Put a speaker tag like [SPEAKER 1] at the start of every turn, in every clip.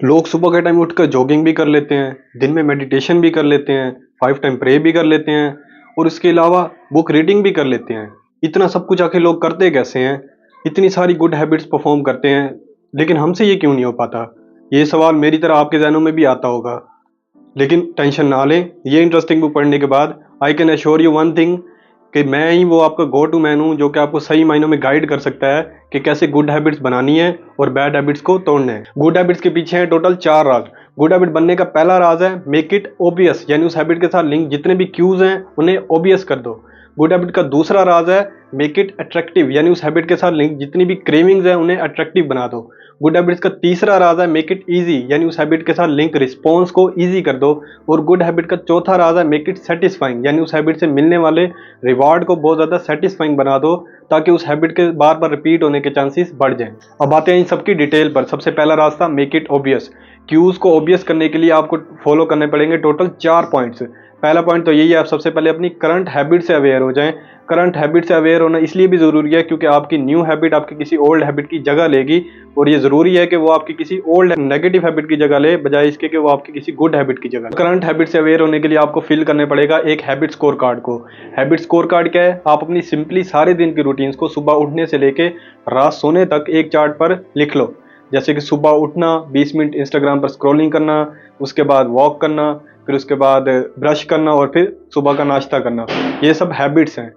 [SPEAKER 1] लोग सुबह के टाइम उठकर जॉगिंग भी कर लेते हैं, दिन में मेडिटेशन भी कर लेते हैं, 5 टाइम प्रे भी कर लेते हैं और इसके अलावा बुक रीडिंग भी कर लेते हैं। इतना सब कुछ आखिर लोग करते कैसे हैं? इतनी सारी गुड हैबिट्स परफॉर्म करते हैं, लेकिन हमसे ये क्यों नहीं हो पाता? ये सवाल मेरी तरह आपके ज़हनों में भी आता होगा। लेकिन टेंशन ना लें, ये इंटरेस्टिंग बुक पढ़ने के बाद I can assure you one thing कि मैं ही वो आपका गो टू मैन हूँ जो कि आपको सही मायनों में गाइड कर सकता है कि कैसे गुड हैबिट्स बनानी है और बैड हैबिट्स को तोड़ना है। गुड हैबिट्स के पीछे हैं टोटल 4 राज। गुड हैबिट बनने का पहला राज है मेक इट ओबियस, यानी उस हैबिट के साथ लिंक जितने भी क्यूज हैं उन्हें ओबियस कर दो। गुड हैबिट का दूसरा राज है मेक इट अट्रैक्टिव, यानी उस हैबिट के साथ लिंक जितनी भी क्रेविंग्स हैं उन्हें अट्रैक्टिव बना दो। गुड हैबिट्स का तीसरा राज है मेक इट ईजी, यानी उस हैबिट के साथ लिंक रिस्पॉन्स को ईजी कर दो। और गुड हैबिट का चौथा राज है मेक इट सेटिस्फाइंग, यानी उस हैबिट से मिलने वाले रिवार्ड को बहुत ज़्यादा सेटिस्फाइंग बना दो ताकि उस हैबिट के बार बार रिपीट होने के चांसेस बढ़ जाएं। अब आते हैं इन सबकी डिटेल पर। सबसे पहला रास्ता मेक इट ओबियस। क्यूज को ओबियस करने के लिए आपको फॉलो करने पड़ेंगे टोटल 4 पॉइंट्स। पहला पॉइंट तो यही है, आप सबसे पहले अपनी करंट हैबिट से अवेयर हो जाएं। करंट हैबिट से अवेयर होना इसलिए भी ज़रूरी है क्योंकि आपकी न्यू हैबिट आपकी किसी ओल्ड हैबिट की जगह लेगी और ये ज़रूरी है कि वो आपकी किसी ओल्ड नेगेटिव हैबिट की जगह ले, बजाय इसके कि वो आपकी किसी गुड हैबिट की जगह ले। करंट हैबिट से अवेयर होने के लिए आपको फिल करने पड़ेगा एक हैबिट स्कोर कार्ड को। हैबिट स्कोर कार्ड क्या है? आप अपनी सिंपली सारे दिन की रूटीन्स को सुबह उठने से लेके रात सोने तक एक चार्ट पर लिख लो। जैसे कि सुबह उठना, 20 मिनट इंस्टाग्राम पर स्क्रॉलिंग करना, उसके बाद वॉक करना, फिर उसके बाद ब्रश करना और फिर सुबह का नाश्ता करना। ये सब हैबिट्स हैं।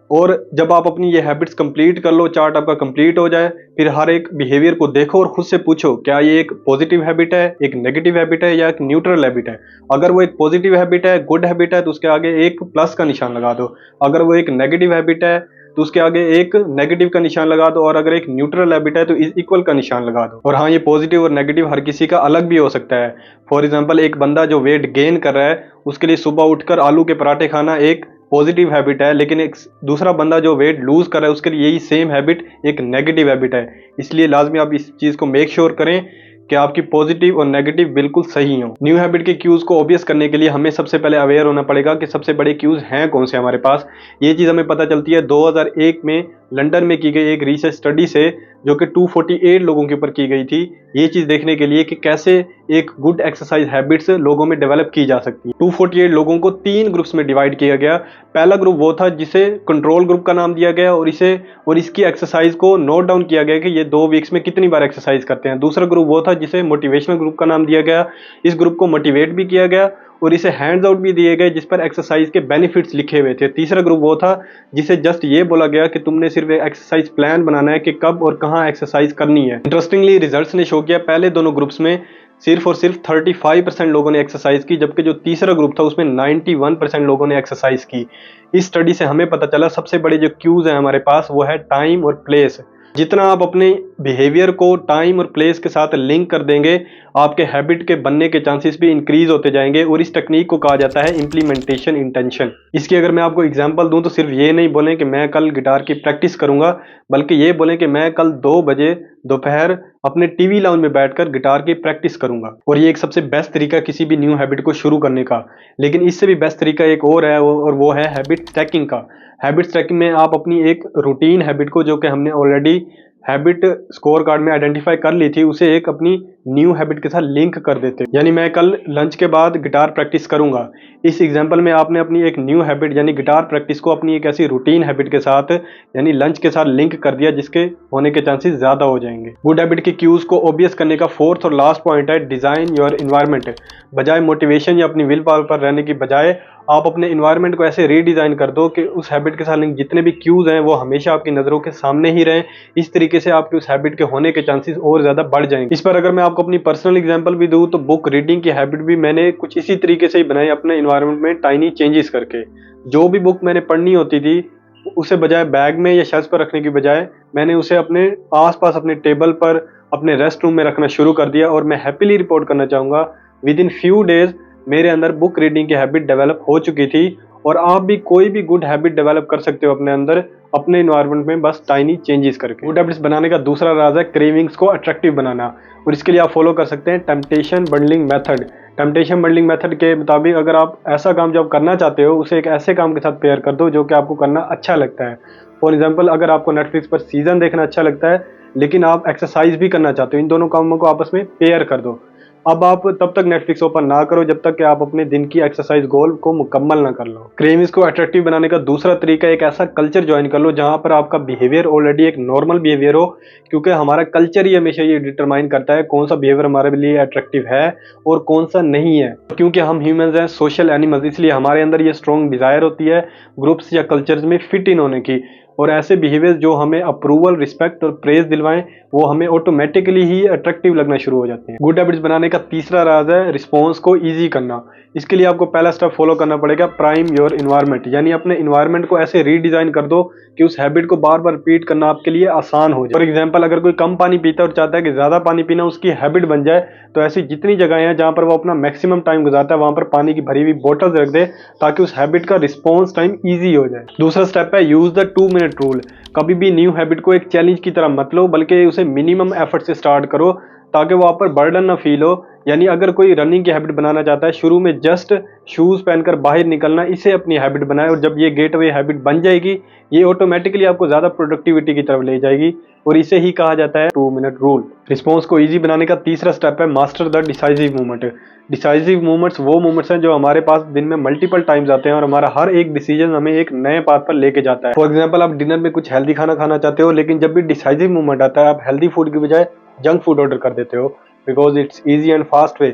[SPEAKER 1] और जब आप अपनी ये हैबिट्स कंप्लीट कर लो, चार्ट आपका कंप्लीट हो जाए, फिर हर एक बिहेवियर को देखो और खुद से पूछो क्या ये एक पॉजिटिव हैबिट है, एक नेगेटिव हैबिट है या एक न्यूट्रल हैबिट है। अगर वो एक पॉजिटिव हैबिट है, गुड हैबिट है, तो उसके आगे एक प्लस का निशान लगा दो। अगर वो एक नेगेटिव हैबिट है तो उसके आगे एक नेगेटिव का निशान लगा दो। और अगर एक न्यूट्रल हैबिट है तो इक्वल का निशान लगा दो। और हाँ, ये पॉजिटिव और नेगेटिव हर किसी का अलग भी हो सकता है। फॉर एग्जाम्पल, एक बंदा जो वेट गेन कर रहा है उसके लिए सुबह उठकर आलू के पराठे खाना एक पॉजिटिव हैबिट है, लेकिन एक दूसरा बंदा जो वेट लूज कर रहा है उसके लिए यही सेम हैबिट एक नेगेटिव हैबिट है। इसलिए लाजमी आप इस चीज़ को मेक श्योर करें कि आपकी पॉजिटिव और नेगेटिव बिल्कुल सही हो। न्यू हैबिट के क्यूज को ऑब्वियस करने के लिए हमें सबसे पहले अवेयर होना पड़ेगा कि सबसे बड़े क्यूज हैं कौन से हमारे पास। ये चीज़ हमें पता चलती है 2001 में लंदन में की गई एक रिसर्च स्टडी से, जो कि 248 लोगों के ऊपर की गई थी। ये चीज़ देखने के लिए कि कैसे एक गुड एक्सरसाइज हैबिट्स लोगों में डेवलप की जा सकती है। 248 लोगों को 3 ग्रुप्स में डिवाइड किया गया। पहला ग्रुप वो था जिसे कंट्रोल ग्रुप का नाम दिया गया और इसकी एक्सरसाइज को नोट डाउन किया गया कि ये 2 वीक्स में कितनी बार एक्सरसाइज करते हैं। दूसरा ग्रुप वो था जिसे मोटिवेशनल ग्रुप का नाम दिया गया। इस ग्रुप को मोटिवेट भी किया गया और इसे हैंड्स आउट भी दिए गए जिस पर एक्सरसाइज के बेनिफिट्स लिखे हुए थे। तीसरा ग्रुप वो था जिसे जस्ट ये बोला गया कि तुमने सिर्फ एक एक्सरसाइज प्लान बनाना है कि कब और कहाँ एक्सरसाइज करनी है। इंटरेस्टिंगली रिजल्ट्स ने शो किया पहले दोनों ग्रुप्स में सिर्फ और सिर्फ 35% लोगों ने एक्सरसाइज की, जबकि जो तीसरा ग्रुप था उसमें 91% लोगों ने एक्सरसाइज की। इस स्टडी से हमें पता चला सबसे बड़े जो क्यूज हैं हमारे पास वो है टाइम और प्लेस। जितना आप अपने बिहेवियर को टाइम और प्लेस के साथ लिंक कर देंगे, आपके हैबिट के बनने के चांसेस भी इंक्रीज होते जाएंगे। और इस टेक्निक को कहा जाता है इम्प्लीमेंटेशन इंटेंशन। इसकी अगर मैं आपको एग्जांपल दूं तो सिर्फ ये नहीं बोलें कि मैं कल गिटार की प्रैक्टिस करूंगा, बल्कि ये बोलें कि मैं कल 2 बजे दोपहर अपने टीवी लाउंज में बैठकर गिटार की प्रैक्टिस करूंगा। और ये एक सबसे बेस्ट तरीका किसी भी न्यू हैबिट को शुरू करने का। लेकिन इससे भी बेस्ट तरीका एक और है और वो है हैबिट ट्रैकिंग का। हैबिट ट्रैकिंग में आप अपनी एक रूटीन हैबिट को, जो कि हमने ऑलरेडी हैबिट स्कोर कार्ड में आइडेंटिफाई कर ली थी, उसे एक अपनी न्यू हैबिट के साथ लिंक कर देते हैं। यानी मैं कल लंच के बाद गिटार प्रैक्टिस करूंगा। इस एग्जांपल में आपने अपनी एक न्यू हैबिट यानी गिटार प्रैक्टिस को अपनी एक ऐसी रूटीन हैबिट के साथ यानी लंच के साथ लिंक कर दिया जिसके होने के चांसेस ज़्यादा हो जाएंगे। गुड हैबिट के क्यूज को ऑब्वियस करने का 4th और लास्ट पॉइंट है डिज़ाइन योर इन्वायरमेंट। बजाय मोटिवेशन या अपनी विल पावर पर रहने की बजाय आप अपने इन्वायरमेंट को ऐसे रीडिज़ाइन कर दो कि उस हैबिट के साथ लिंक जितने भी क्यूज हैं वो हमेशा आपकी नज़रों के सामने ही रहें। इस तरीके से आपके उस हैबिट के होने के चांसेस और ज़्यादा बढ़ जाएंगे। इस पर अगर मैं आपको अपनी पर्सनल एग्जांपल भी दूं तो बुक रीडिंग की हैबिट भी मैंने कुछ इसी तरीके से ही बनाई, अपने इन्वायरमेंट में टाइनी चेंजेस करके। जो भी बुक मैंने पढ़नी होती थी उसे बजाय बैग में या शेल्फ पर रखने की बजाय मैंने उसे अपने आसपास अपने टेबल पर अपने रेस्ट रूम में रखना शुरू कर दिया। और मैं हैप्पीली रिपोर्ट करना चाहूँगा विद इन फ्यू डेज मेरे अंदर बुक रीडिंग की हैबिट डेवलप हो चुकी थी। और आप भी कोई भी गुड हैबिट डेवलप कर सकते हो अपने अंदर अपने इन्वायरमेंट में बस टाइनी चेंजेस करके। गुड हैबिट्स बनाने का दूसरा राज है क्रेविंग्स को अट्रैक्टिव बनाना। और इसके लिए आप फॉलो कर सकते हैं temptation bundling method. Temptation bundling method के मुताबिक अगर आप ऐसा काम जो आप करना चाहते हो उसे एक ऐसे काम के साथ पेयर कर दो जो कि आपको करना अच्छा लगता है। फॉर एग्जाम्पल, अगर आपको नेटफ्लिक्स पर सीजन देखना अच्छा लगता है लेकिन आप एक्सरसाइज भी करना चाहते हो, इन दोनों कामों को आपस में पेयर कर दो। अब आप तब तक नेटफ्लिक्स ओपन ना करो जब तक कि आप अपने दिन की एक्सरसाइज गोल को मुकम्मल ना कर लो। क्रेविंग्स को अट्रैक्टिव बनाने का दूसरा तरीका एक ऐसा कल्चर ज्वाइन कर लो जहां पर आपका बिहेवियर ऑलरेडी एक नॉर्मल बिहेवियर हो, क्योंकि हमारा कल्चर ही हमेशा ये डिटरमाइन करता है कौन सा बिहेवियर हमारे लिए अट्रैक्टिव है और कौन सा नहीं है। क्योंकि हम ह्यूमंस हैं, सोशल एनिमल्स, इसलिए हमारे अंदर ये स्ट्रॉन्ग डिजायर होती है ग्रुप्स या कल्चर्स में फिट इन होने की, और ऐसे बिहेवियर जो हमें अप्रूवल, रिस्पेक्ट और प्रेज दिलवाएं वो हमें ऑटोमेटिकली ही अट्रैक्टिव लगना शुरू हो जाते हैं। गुड हैबिट्स बनाने का तीसरा राज है रिस्पॉन्स को ईजी करना। इसके लिए आपको पहला स्टेप फॉलो करना पड़ेगा, प्राइम योर इन्वायरमेंट, यानी अपने इन्वायरमेंट को ऐसे रीडिजाइन कर दो कि उस हैबिट को बार बार रिपीट करना आपके लिए आसान हो जाए। फॉर एग्जाम्पल, अगर कोई कम पानी पीता है और चाहता है कि ज्यादा पानी पीना उसकी हैबिट बन जाए, तो ऐसी जितनी जगह हैं जहां पर वो अपना मैक्सिमम टाइम गुजारता है वहां पर पानी की भरी हुई बोतल्स रख दे ताकि उस हैबिट का रिस्पॉन्स टाइम ईजी हो जाए। दूसरा स्टेप है यूज द 2 मिनट रूल। कभी भी न्यू हैबिट को एक चैलेंज की तरह मत लो, बल्कि उसे मिनिमम एफर्ट से स्टार्ट करो ताकि वो आप पर बर्डन ना फील हो। यानी अगर कोई रनिंग की हैबिट बनाना चाहता है, शुरू में जस्ट शूज पहनकर बाहर निकलना, इसे अपनी हैबिट बनाए, और जब ये गेटवे हैबिट बन जाएगी ये ऑटोमेटिकली आपको ज्यादा प्रोडक्टिविटी की तरफ ले जाएगी, और इसे ही कहा जाता है 2 मिनट रूल। रिस्पॉन्स को इजी बनाने का तीसरा स्टेप है master the decisive movement. Decisive movements वो मूवमेंट्स हैं जो हमारे पास दिन में मल्टीपल टाइम्स आते हैं और हमारा हर एक डिसीजन हमें एक नए पाथ पर लेके जाता है। फॉर एग्जाम्पल, आप डिनर में कुछ हेल्दी खाना खाना चाहते हो, लेकिन जब भी डिसाइसिव मूवमेंट आता है आप हेल्दी फूड की बजाय जंक फूड ऑर्डर कर देते हो because it's easy and fast way.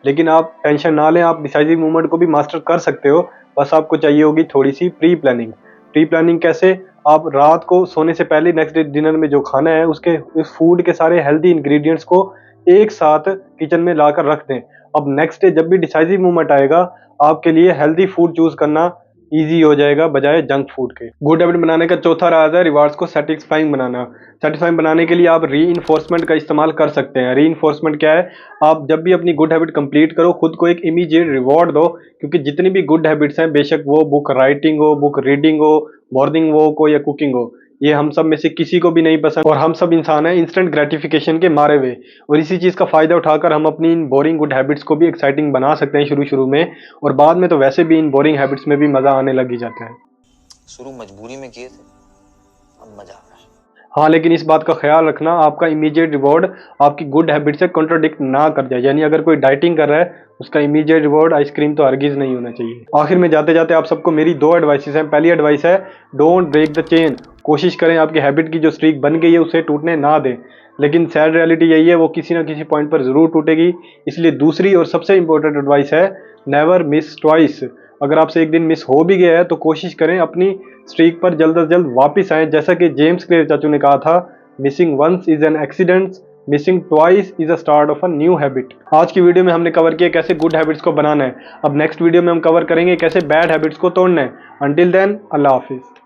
[SPEAKER 1] लेकिन आप टेंशन ना लें, आप डिसाइसिव मूवमेंट को भी मास्टर कर सकते हो, बस आपको चाहिए होगी थोड़ी सी प्री प्लानिंग। प्री प्लानिंग कैसे? आप रात को सोने से पहले नेक्स्ट डे डिनर में जो खाना है उसके उस फूड के सारे हेल्दी इंग्रेडिएंट्स को एक साथ किचन में लाकर रख दें। अब नेक्स्ट डे जब भी डिसाइसिव मूवमेंट आएगा आपके लिए हेल्दी फूड चूज करना इजी हो जाएगा बजाय जंक फूड के। गुड हैबिट बनाने का चौथा राज है रिवार्ड्स को सेटिस्फाइंग बनाना। सेटिस्फाइंग बनाने के लिए आप रीइंफोर्समेंट का इस्तेमाल कर सकते हैं। रीइंफोर्समेंट क्या है? आप जब भी अपनी गुड हैबिट कंप्लीट करो खुद को एक इमीडिएट रिवॉर्ड दो, क्योंकि जितनी भी गुड हैबिट्स हैं, बेशक वो बुक राइटिंग हो, बुक रीडिंग हो, मॉर्निंग वॉक हो या कुकिंग हो, ये हम सब में से किसी को भी नहीं पसंद, और हम सब इंसान हैं इंस्टेंट ग्रेटिफिकेशन के मारे हुए, और इसी चीज़ का फ़ायदा उठाकर हम अपनी इन बोरिंग गुड हैबिट्स को भी एक्साइटिंग बना सकते हैं शुरू में, और बाद में तो वैसे भी इन बोरिंग हैबिट्स में भी मज़ा आने लग ही जाता है।
[SPEAKER 2] शुरू मजबूरी में किए थे, अब मजा आ रहा है।
[SPEAKER 1] हाँ, लेकिन इस बात का ख्याल रखना आपका इमीडिएट रिवॉर्ड आपकी गुड हैबिट से कॉन्ट्रोडिक्ट ना कर जाए। यानी अगर कोई डाइटिंग कर रहा है उसका इमीडिएट रिवॉर्ड आइसक्रीम तो हरगिज नहीं होना चाहिए। आखिर में जाते जाते आप सबको मेरी 2 एडवाइसेस हैं। पहली एडवाइस है डोंट ब्रेक द चेन। कोशिश करें आपकी हैबिट की जो स्ट्रीक बन गई है उसे टूटने ना दें, लेकिन सैड रियलिटी यही है वो किसी ना किसी पॉइंट पर ज़रूर टूटेगी। इसलिए दूसरी और सबसे इंपॉर्टेंट एडवाइस है नेवर मिस ट्वाइस। अगर आपसे एक दिन मिस हो भी गया है तो कोशिश करें अपनी स्ट्रीक पर जल्द से जल्द वापस आएँ। जैसा कि जेम्स क्लियर चाचू ने कहा था, missing once is an accident, missing twice is a start of a new habit. आज की वीडियो में हमने कवर किया कैसे गुड हैबिट्स को बनाना है। अब नेक्स्ट वीडियो में हम कवर करेंगे कैसे बैड हैबिट्स को तोड़ना है। अंटिल देन, अल्लाह हाफिज़।